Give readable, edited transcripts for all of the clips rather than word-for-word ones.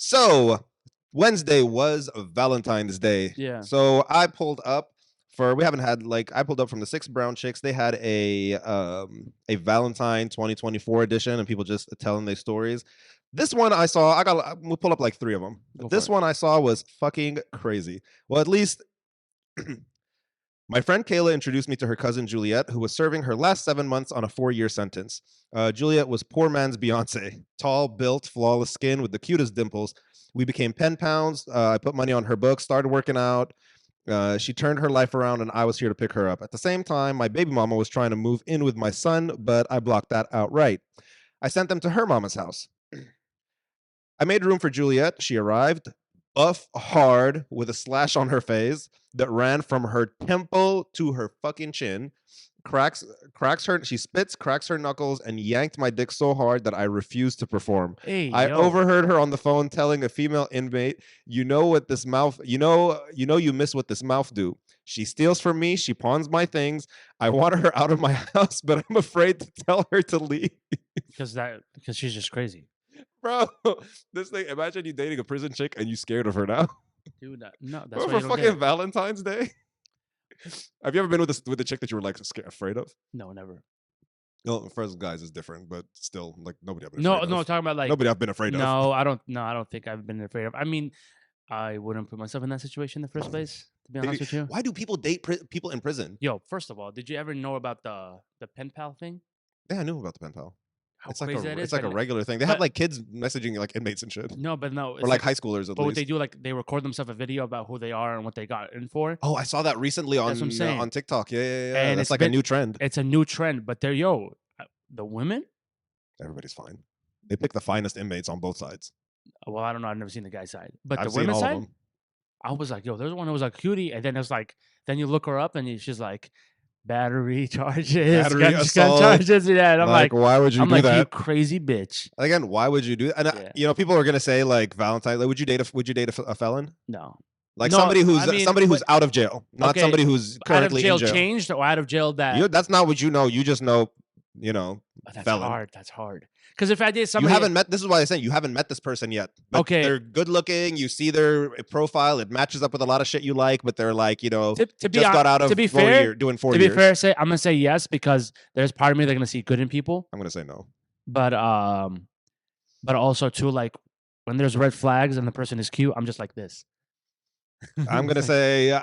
So Wednesday was Valentine's Day. Yeah. So I pulled up we haven't had I pulled up from the Six Brown Chicks. They had a Valentine 2024 edition and people just telling their stories. This one I saw, we'll pull up like three of them. Go for This it. one I saw was fucking crazy. Well, at least my friend Kayla introduced me to her cousin Juliet, who was serving her last 7 months on a 4-year sentence. Juliet was poor man's Beyonce, tall, built, flawless skin with the cutest dimples. We became pen pals. I put money on her books, started working out. She turned her life around, and I was here to pick her up. At the same time, my baby mama was trying to move in with my son, but I blocked that outright. I sent them to her mama's house. I made room for Juliet. She arrived, buff hard, with a slash on her face that ran from her temple to her fucking chin. Cracks her. She spits, cracks her knuckles, and yanked my dick so hard that I refused to perform. Hey, I yo. overheard her on the phone telling a female inmate, "You know what this mouth? You miss what this mouth do. She steals from me. She pawns my things. I want her out of my house, but I'm afraid to tell her to leave." Because she's just crazy. Bro, this thing. Imagine you dating a prison chick and you scared of her now. Dude, no, that's why For you don't fucking get it. Valentine's Day. Have you ever been with the chick that you were like afraid of? No, never. No, first guys is different, but still, like nobody I've been No, afraid no, of. talking about like Nobody I've been afraid of. no, I don't. No, I don't think I've been afraid of. I mean, I wouldn't put myself in that situation in the first place. To be honest with you. Why do people date people in prison? Yo, first of all, did you ever know about the pen pal thing? Yeah, I knew about the pen pal. How It's like crazy that is. it's like a but- regular thing. They but- have like kids messaging like inmates and shit, No, but no, or it's like high schoolers at But what least. they do, like they record themselves a video about who they are and what they got in for. Oh, I saw that recently on That's what I'm saying. on TikTok. Yeah. And That's it's like a been- new trend. It's a new trend, but they're the women. Everybody's fine. They pick the finest inmates on both sides. Well, I don't know. I've never seen the guy's side, but I've the seen women's all of side, them. I was like, yo, there's one who was a cutie, and then it's like, then you look her up, and she's like, battery charges, Battery gun assault. charges, yeah. And I'm like, why would you do you that? crazy bitch. Again, why would you do that? And Yeah. people are gonna say like Valentine. Like, would you date a felon? No, Like No, somebody who's I mean, somebody who's out of jail, not okay, somebody who's out of currently jail in jail. changed or out of jail that. That's not what you know. You just know, That's felon. hard. That's hard. Because if I did somebody, You haven't met. This is why I'm saying you haven't met this person yet. But Okay. they're good looking. You see their profile. It matches up with a lot of shit you like. But they're like, to be just got out of to be 4 fair, year, doing 4 to be years. fair, I'm gonna say yes because there's part of me that's gonna see good in people, I'm gonna say no. but also too like when there's red flags and the person is cute, I'm just like this. I'm gonna say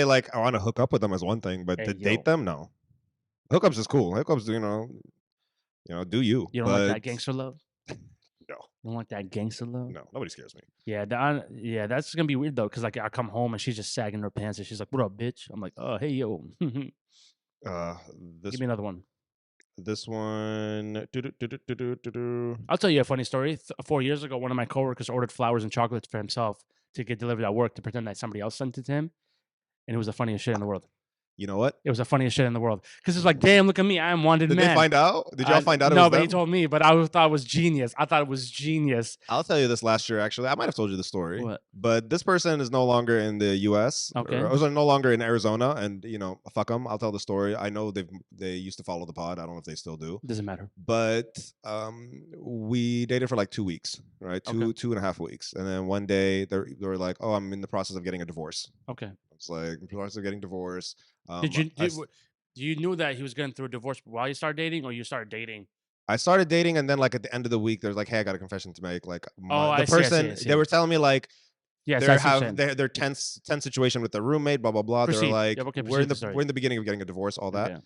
like I want to hook up with them as one thing, but Hey, to yo. date them, no. Hookups is cool. Hookups, do you? You don't but like that gangster love? No. You don't like that gangster love? No, nobody scares me. Yeah, that's gonna be weird though, because like I come home and she's just sagging her pants and she's like, "What up, bitch?" I'm like, "Oh, hey, yo." Give This me another one. this one. I'll tell you a funny story. 4 years ago, one of my coworkers ordered flowers and chocolates for himself to get delivered at work to pretend that somebody else sent it to him, and it was the funniest shit in the world. You know what? It was the funniest shit in the world because it's like, damn, look at me, I am wanted Did man. they find out? Did y'all find out? It No, was but them? he told me. But I thought it was genius. I thought it was genius. I'll tell you this last year, actually. I might have told you the story. What? But this person is no longer in the U.S. Okay. Or was no longer in Arizona, and fuck them. I'll tell the story. I know they used to follow the pod. I don't know if they still do. Doesn't matter. But we dated for like 2 weeks, right? Okay. 2.5 weeks, and then one day they were like, "Oh, I'm in the process of getting a divorce." Okay. It's like in the process of getting divorced. You knew that he was going through a divorce while you started dating, or you started dating? I started dating, and then like at the end of the week, there's like, "Hey, I got a confession to make." Like I the see, I person, see. they were telling me like. Yes, They're tense situation with their roommate, blah blah blah. Proceed. They're like, Yep, okay, we're proceed the story. in the beginning of getting a divorce, all that, Okay.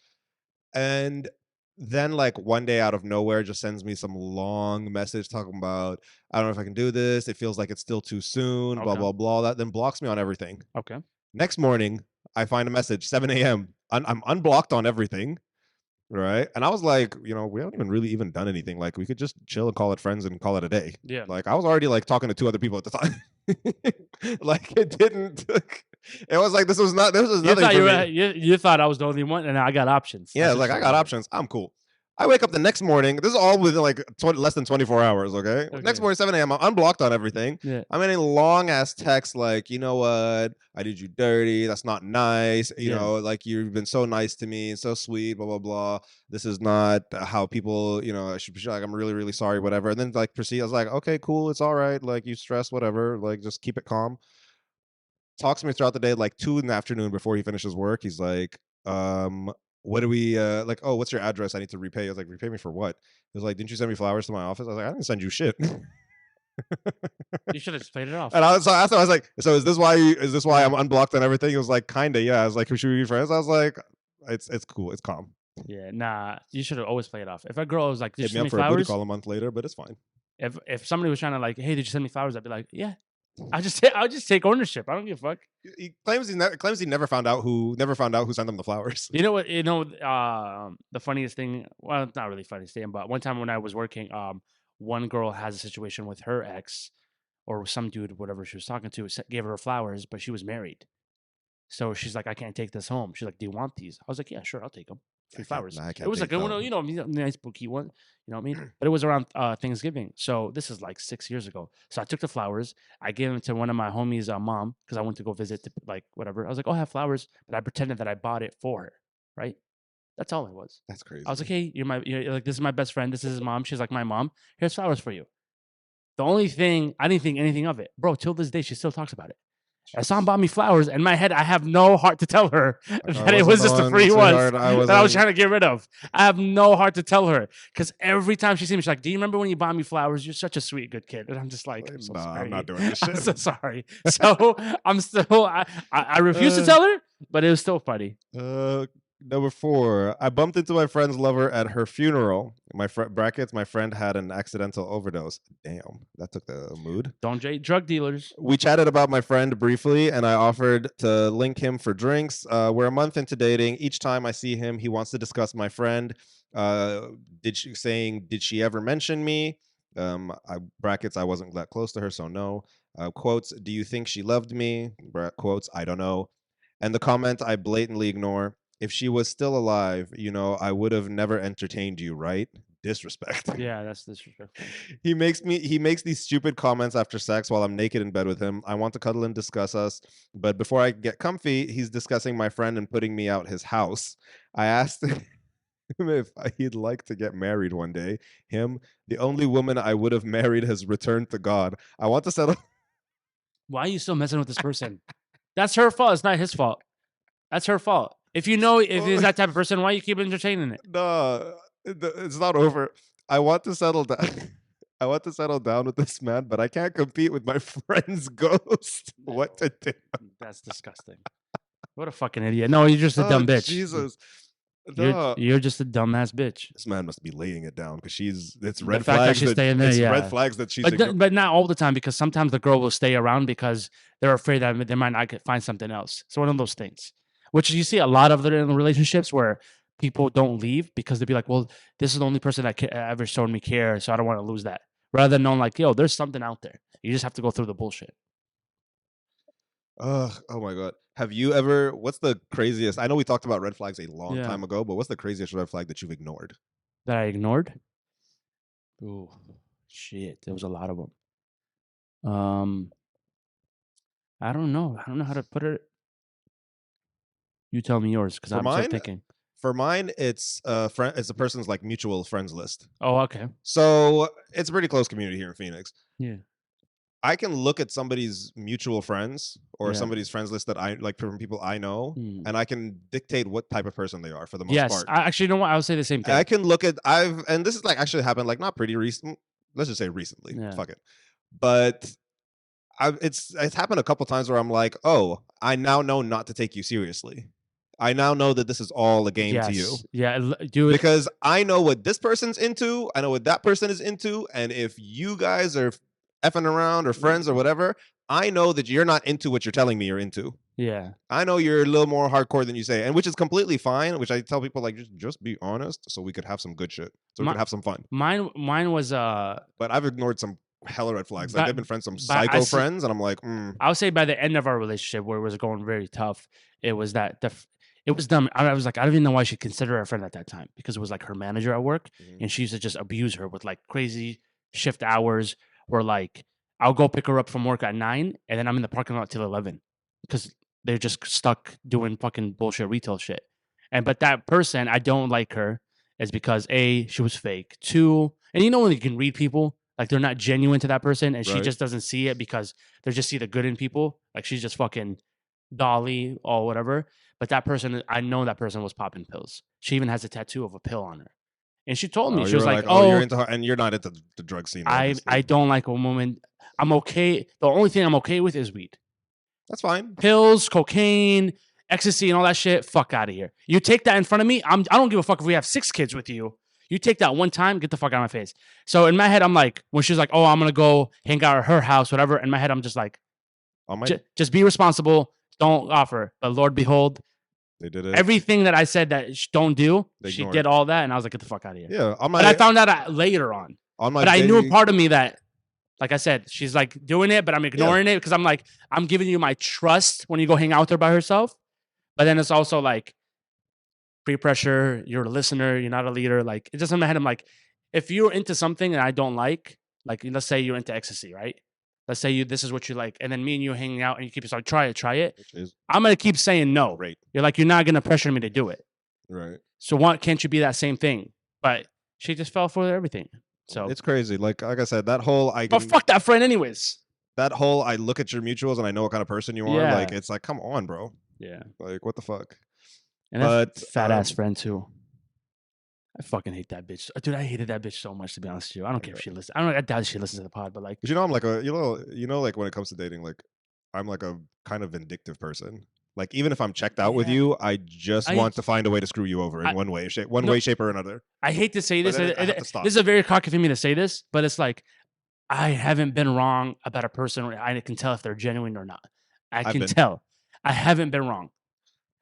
and then like one day out of nowhere, just sends me some long message talking about, I don't know if I can do this. It feels like it's still too soon, blah Okay. blah blah. That then blocks me on everything. Okay. Next morning, I find a message 7 a.m. I'm unblocked on everything. Right. And I was like, we haven't even done anything. Like, we could just chill and call it friends and call it a day. Yeah. Like, I was already like talking to 2 other people at the time. Like, it didn't. It was like, this was nothing for me. You thought I was the only one, and I got options. Yeah, That's like, just I got options. I'm cool. I wake up the next morning. This is all within like less than 24 hours. Okay. Next Okay. morning, 7 a.m. I'm unblocked on everything. Yeah. I'm getting long ass texts like, you know what? I did you dirty. That's not nice. You Yeah. know, like you've been so nice to me and so sweet, blah, blah, blah. This is not how people, you know, I should be like, I'm really, really sorry, whatever. And then like proceed. I was like, okay, cool. It's all right. Like you stressed, whatever. Like just keep it calm. Talks to me throughout the day, like 2 in the afternoon before he finishes work. He's like, what do we like, oh, what's your address? I need to repay. I was like, repay me for what? He was like, didn't you send me flowers to my office? I was like, I didn't send you shit. You should have just played it off. And I asked him, I was like, so is this why Yeah. I'm unblocked and everything? He was like, kinda, yeah. I was like, should we be friends? I was like, it's cool, it's calm. Yeah. Nah. You should have always played it off. If a girl was like, "Did you Hit me send up me for a booty flowers?" call a month later, but it's fine. If somebody was trying to like, "Hey, did you send me flowers?" I'd be like, "Yeah." I'll just take ownership. I don't give a fuck. He claims he never found out who sent him the flowers. You know what? You know, the funniest thing. Well, it's not really funniest thing, but one time when I was working, one girl has a situation with her ex or some dude, whatever she was talking to, gave her flowers, but she was married. So she's like, I can't take this home. She's like, do you want these? I was like, yeah, sure, I'll take them. Free flowers. I It can't was like, take them. nice bouquet one. You know what I mean? But it was around Thanksgiving. So this is like 6 years ago. So I took the flowers. I gave them to one of my homies' mom because I went to go visit, like whatever. I was like, oh, I have flowers. But I pretended that I bought it for her. Right? That's all it was. That's crazy. I was like, hey, you're like, this is my best friend. This is his mom. She's like, my mom. Here's flowers for you. The only thing, I didn't think anything of it. Bro, till this day, she still talks about it. Hassan bought me flowers. In my head, I have no heart to tell her that it was just a free one that I was trying to get rid of. I have no heart to tell her because every time she sees me, she's like, do you remember when you bought me flowers? You're such a sweet, good kid. And I'm just like, I'm so sorry. I'm not doing this I'm shit. so sorry. So I'm still, I refuse to tell her, but it was still funny. Number 4, I bumped into my friend's lover at her funeral. My brackets, my friend had an accidental overdose. Damn, that took the mood. Don't date drug dealers. We chatted about my friend briefly, and I offered to link him for drinks. We're a month into dating. Each time I see him, he wants to discuss my friend. Did she ever mention me? Brackets, I wasn't that close to her, so no. Quotes, do you think she loved me? Quotes, I don't know. And the comment I blatantly ignore. If she was still alive, you know, I would have never entertained you, right? Disrespect. Yeah, that's disrespectful. He makes these stupid comments after sex while I'm naked in bed with him. I want to cuddle and discuss us, but before I get comfy, he's discussing my friend and putting me out his house. I asked him if he'd like to get married one day. Him, the only woman I would have married has returned to God. I want to settle. Why are you still messing with this person? That's her fault. It's not his fault. That's her fault. If you know if he's that type of person, why you keep entertaining it? No, it's not over. I want to settle down. I want to settle down with this man, but I can't compete with my friend's ghost. What to do? That's disgusting. What a fucking idiot. No, you're just a dumb bitch. Jesus. You're just a dumbass bitch. This man must be laying it down because it's The red fact that flags. she's staying there, It's yeah. red flags that she's. But not all the time because sometimes the girl will stay around because they're afraid that they might not find something else. It's one of those things, which you see a lot of in relationships where people don't leave because they'd be like, well, this is the only person that ever showed me care, so I don't want to lose that. Rather than knowing like, yo, there's something out there. You just have to go through the bullshit. Oh my God. Have you ever, what's the craziest? I know we talked about red flags a long Yeah. time ago, but what's the craziest red flag that you've ignored? That I ignored? Ooh, shit. There was a lot of them. I don't know. I don't know how to put it. You tell me yours because I'm still thinking. For mine, it's it's a person's like mutual friends list. Oh, okay. So it's a pretty close community here in Phoenix. Yeah. I can look at somebody's mutual friends or Yeah. somebody's friends list that I like from people I know, and I can dictate what type of person they are for the most Yes. part. Actually, you know what? I would say the same thing. I can look at and this is like actually happened like not pretty recent. Let's just say recently. Yeah. Fuck it. But it's happened a couple times where I'm like, oh, I now know not to take you seriously. I now know that this is all a game to you. Yeah, do it. Because I know what this person's into. I know what that person is into. And if you guys are effing around or friends or whatever, I know that you're not into what you're telling me you're into. Yeah. I know you're a little more hardcore than you say, and which is completely fine, which I tell people like just be honest so we could have some good shit. So we could have some fun. Mine was But I've ignored some hella red flags. Like they've been friends, some psycho friends, and I'm like, I would say by the end of our relationship where it was going very tough, it was that It was dumb. I was like, I don't even know why she considered her a friend at that time because it was like her manager at work, and she used to just abuse her with like crazy shift hours. Where like I'll go pick her up from work at 9, and then I'm in the parking lot till 11 because they're just stuck doing fucking bullshit retail shit. But that person, I don't like her, is because A, she was fake. 2, and you know when you can read people, like they're not genuine to that person, and she Right. just doesn't see it because they just see the good in people. Like she's just fucking Dolly or whatever. But that person, I know that person was popping pills. She even has a tattoo of a pill on her. And she told me, Oh, she you was were like, like, oh, you're "Oh, into her, and you're not into the drug scene, I obviously. don't like a woman. I'm okay. The only thing I'm okay with is weed. That's fine. Pills, cocaine, ecstasy, and all that shit. Fuck out of here. You take that in front of me. I don't give a fuck if we have 6 kids with you. You take that one time, get the fuck out of my face." So in my head, I'm like, when she's like, "Oh, I'm gonna go hang out at her house, whatever." In my head, I'm just like, On my, just be responsible. Don't offer. But Lord behold, they did it. everything that I said that don't do, They she ignored. did all that, and I was like, "Get the fuck out of here." Yeah, But I found out later on. on my But I knew a baby. part of me that, like I said, she's like doing it, but I'm Yeah. ignoring it because I'm like, I'm giving you my trust when you go hang out with her by herself. But then it's also like free pressure. You're a listener. You're not a leader. Like it just in my head, I'm like, if you're into something and I don't like let's say you're into ecstasy, right? Let's say this is what you like, and then me and you hanging out, and you keep like, try it. Which is I'm gonna keep saying no. great. You're like, you're not gonna pressure me to do it. Right. So why can't you be that same thing? But she just fell for everything. So It's crazy. Like I said, that whole but fuck that friend anyways. that whole I look at your mutuals and I know what kind of person you are. Yeah. Like it's like, come on, bro. Yeah. Like what the fuck? And But, that fat ass friend too. I fucking hate that bitch. Dude, I hated that bitch so much, to be honest with you. I don't care if she listens. I doubt she listens to the pod, but like, But you know, I'm like like when it comes to dating, like I'm like a kind of vindictive person. Like even if I'm checked out with Yeah. you, I just I- want to find a way to screw you over in I- one way, shape, or another. I hate to say But this. then I have to stop. This is a very cocky for me to say this, but it's like, I haven't been wrong about a person. I can tell if they're genuine or not. I can been. tell. I haven't been wrong.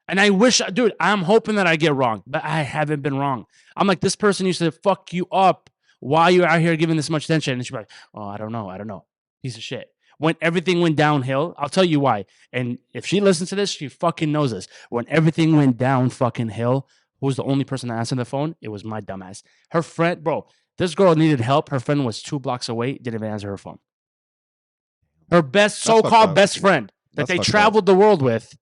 And I wish, dude, I'm hoping that I get wrong, but I haven't been wrong. I'm like, this person used to fuck you up while you're out here giving this much attention. And she's like, oh, I don't know. Piece of shit. When everything went downhill, I'll tell you why. And if she listens to this, she fucking knows this. When everything went down fucking hill, who was the only person that answered the phone? It was my dumbass. Her friend, bro, this girl needed help. Her friend was 2 blocks away, didn't even answer her phone. Her fucked so-called up. best friend that That's they fucked up. traveled the world with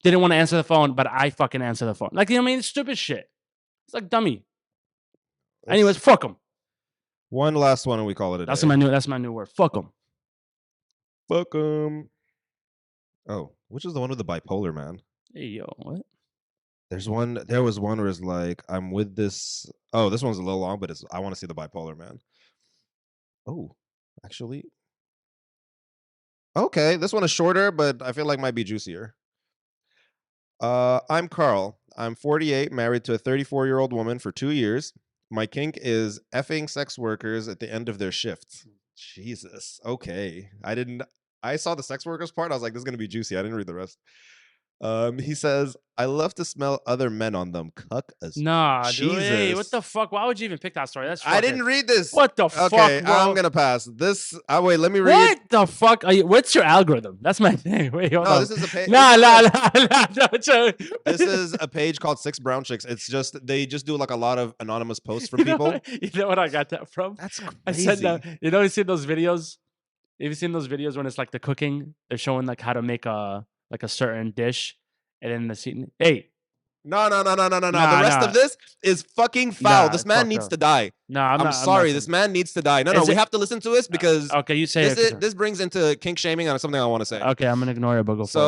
didn't want to answer the phone, but I fucking answer the phone. Like, you know what I mean? It's stupid shit. It's like dummy. Anyways, fuck them. One last one and we call it a day. That's my new word. Fuck them. Fuck 'em. Oh, which is the one with the bipolar man? Hey, yo, what? There was one where it's like, I'm with this. Oh, this one's a little long, but I want to see the bipolar man. Oh, actually. Okay, this one is shorter, but I feel like might be juicier. I'm Carl. I'm 48, married to a 34-year-old woman for 2 years. My kink is effing sex workers at the end of their shifts. Jesus. Okay. I saw the sex workers part. I was like, this is gonna be juicy. I didn't read the rest. He says, I love to smell other men on them. Cuck as Nah, dude. Hey, what Jesus. the fuck? Why would you even pick that story? That's I fucking- didn't read this. What the Okay, fuck, bro? I'm gonna pass. Wait, let me read. What the fuck? What's your algorithm? That's my thing. Wait, hold No, on. this is a page. Nah. This is a page called Six Brown Chicks. It's just they just do like a lot of anonymous posts from people. You know what I got that from? That's crazy. I said that. You seen those videos? Have you seen those videos when it's like the cooking? They're showing like how to make a certain dish, and then the scene. Hey, No. Nah, The rest of this is fucking foul. Nah, this man fucked needs up. to die. no, I'm sorry. This man needs to die. No, Is we it- have to listen to this because Okay, you say it. this brings into kink shaming on something I want to say. Okay, I'm gonna ignore it, but go for So- it.